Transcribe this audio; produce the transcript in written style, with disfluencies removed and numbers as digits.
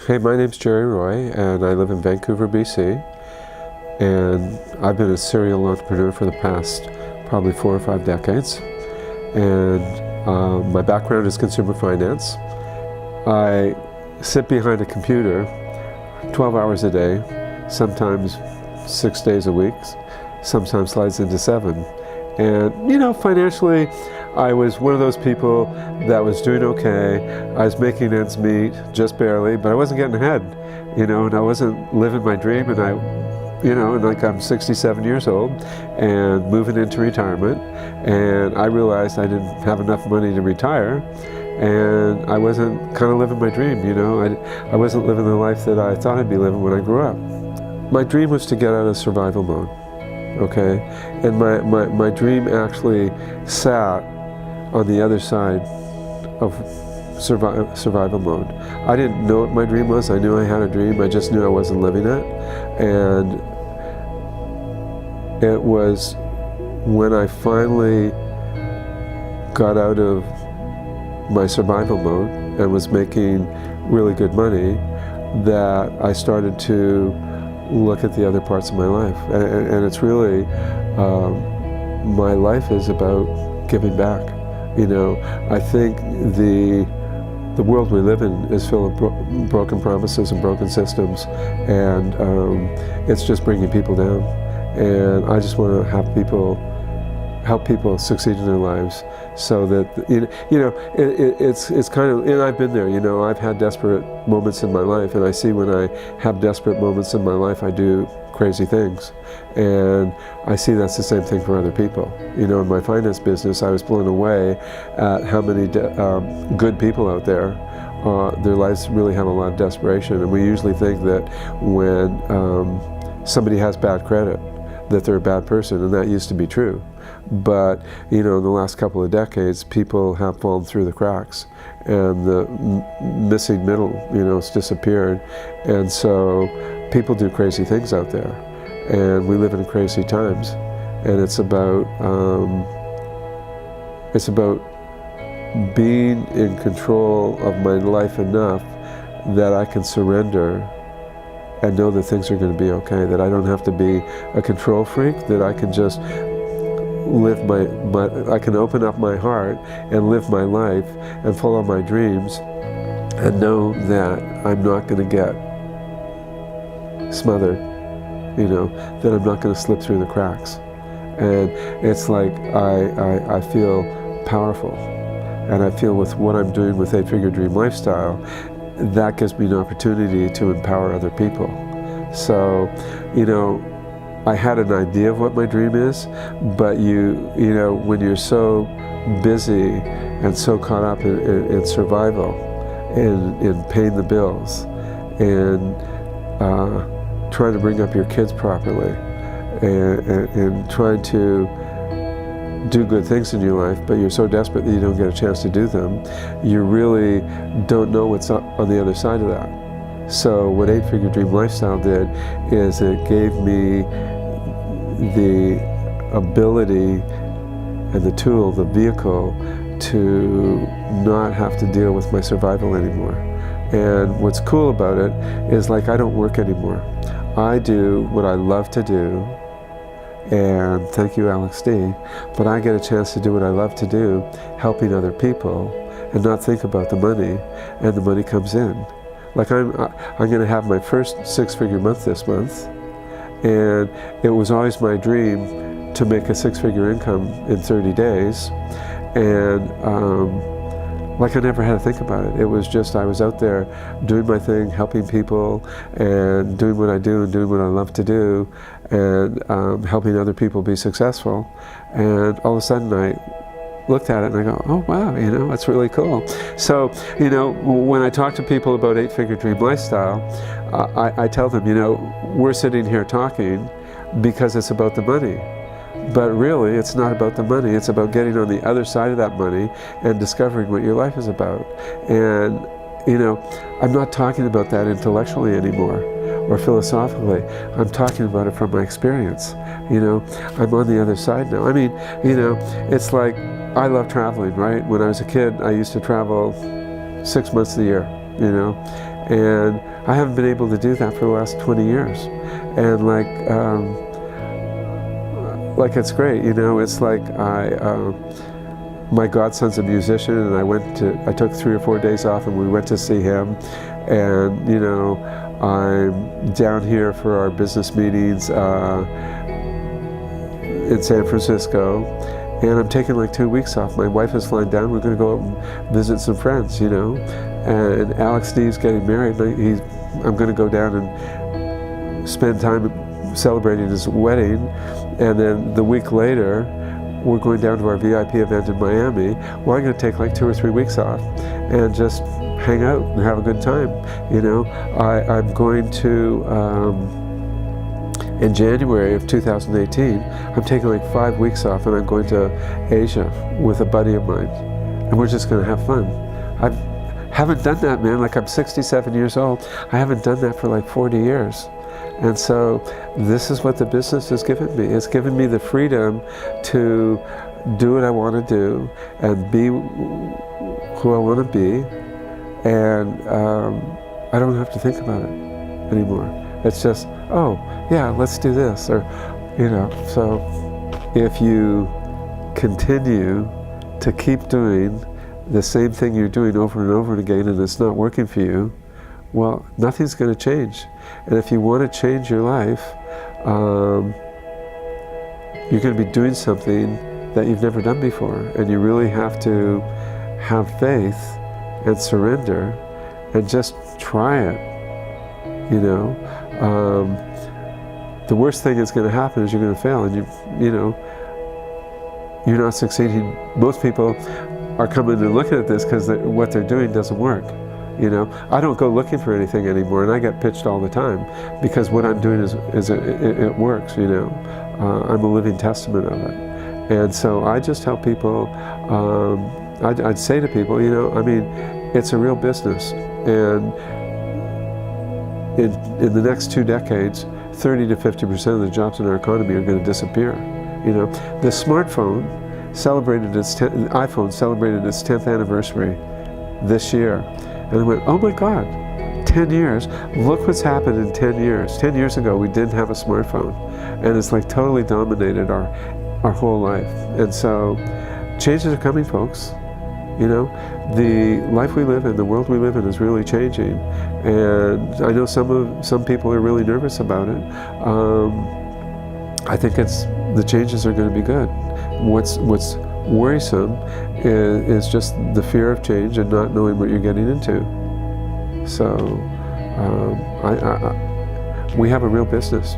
Hey, my name's Jerry Roy, and I live in Vancouver, BC. And I've been a serial entrepreneur for the past probably 4 or 5 decades. And my background is consumer finance. I sit behind a computer 12 hours a day, sometimes 6 days a week, sometimes slides into 7. And, you know, financially, I was one of those people that was doing okay. I was making ends meet, just barely, but I wasn't getting ahead, you know, and I wasn't living my dream. And and like I'm 67 years old and moving into retirement. And I realized I didn't have enough money to retire. And I wasn't kind of living my dream, you know. I wasn't living the life that I thought I'd be living when I grew up. My dream was to get out of survival mode. Okay, and my dream actually sat on the other side of survival mode. I didn't know what my dream was. I knew I had a dream. I just knew I wasn't living it. And it was when I finally got out of my survival mode and was making really good money that I started to look at the other parts of my life. And it's really, my life is about giving back. You know, I think the world we live in is full of broken promises and broken systems, and it's just bringing people down. And I just want to help people succeed in their lives, so that it's kind of, and I've been there. You know, I've had desperate moments in my life, and I see when I have desperate moments in my life, I do crazy things, and I see that's the same thing for other people. You know, in my finance business, I was blown away at how many good people out there. Their lives really have a lot of desperation, and we usually think that when somebody has bad credit, that they're a bad person, and that used to be true. But, you know, in the last couple of decades, people have fallen through the cracks, and the missing middle, you know, has disappeared. And so people do crazy things out there, and we live in crazy times. And it's about being in control of my life enough that I can surrender and know that things are going to be okay, that I don't have to be a control freak, that I can just live I can open up my heart and live my life and follow my dreams and know that I'm not going to get smothered, you know, that I'm not going to slip through the cracks. And it's like I feel powerful, and I feel with what I'm doing with 8-Figure Dream Lifestyle, that gives me an opportunity to empower other people. So, you know, I had an idea of what my dream is, but you know, when you're so busy and so caught up in survival, in paying the bills, and trying to bring up your kids properly, and trying to do good things in your life, but you're so desperate that you don't get a chance to do them, you really don't know what's on the other side of that. So what 8-Figure Dream Lifestyle did is it gave me the ability and the tool, the vehicle, to not have to deal with my survival anymore. And what's cool about it is, like, I don't work anymore. I do what I love to do, and thank you, Alex D, but I get a chance to do what I love to do, helping other people, and not think about the money, and the money comes in. Like, I'm going to have my first 6-figure month this month, and it was always my dream to make a 6-figure income in 30 days, and like, I never had to think about it. It was just, I was out there doing my thing, helping people, and doing what I do and doing what I love to do, and helping other people be successful. And all of a sudden I looked at it and I go, oh wow, you know, that's really cool. So, you know, when I talk to people about 8-Figure Dream Lifestyle, I tell them, you know, we're sitting here talking because it's about the money. But really, it's not about the money. It's about getting on the other side of that money and discovering what your life is about. And, you know, I'm not talking about that intellectually anymore or philosophically. I'm talking about it from my experience. You know, I'm on the other side now. I mean, you know, it's like, I love traveling, right? When I was a kid, I used to travel 6 months of the year, you know, And I haven't been able to do that for the last 20 years. And like it's great, you know, it's like my godson's a musician, and I took 3 or 4 days off and we went to see him. And, you know, I'm down here for our business meetings in San Francisco, and I'm taking like 2 weeks off. My wife is flying down. We're going to go out and visit some friends, you know. And Alex Steve's getting married. I'm going to go down and spend time celebrating his wedding, and then the week later we're going down to our VIP event in Miami. Well, I'm going to take like 2 or 3 weeks off and just hang out and have a good time, you know. I'm going to in January of 2018, I'm taking like 5 weeks off, and I'm going to Asia with a buddy of mine, and we're just going to have fun. I haven't done that, man. Like, I'm 67 years old. I haven't done that for like 40 years. And so this is what the business has given me. It's given me the freedom to do what I want to do and be who I want to be. And I don't have to think about it anymore. It's just, oh, yeah, let's do this. Or, you know, so if you continue to keep doing the same thing you're doing over and over again and it's not working for you, well, nothing's going to change. And if you want to change your life, you're going to be doing something that you've never done before. And you really have to have faith and surrender and just try it, you know. The worst thing that's going to happen is you're going to fail, and you know, you're not succeeding. Most people are coming and looking at this because what they're doing doesn't work. You know, I don't go looking for anything anymore, and I get pitched all the time because what I'm doing it works. You know, I'm a living testament of it, and so I just tell people. I'd say to people, you know, I mean, it's a real business, and in the next 2 decades, 30 to 50% of the jobs in our economy are going to disappear. You know, the smartphone celebrated iPhone celebrated its 10th anniversary this year. And I went, oh my God, 10 years. Look what's happened in 10 years. 10 years ago, we didn't have a smartphone. And it's like totally dominated our whole life. And so changes are coming, folks. You know, the life we live in, the world we live in is really changing. And I know some people are really nervous about it. I think the changes are going to be good. What's worrisome is just the fear of change and not knowing what you're getting into. So we have a real business.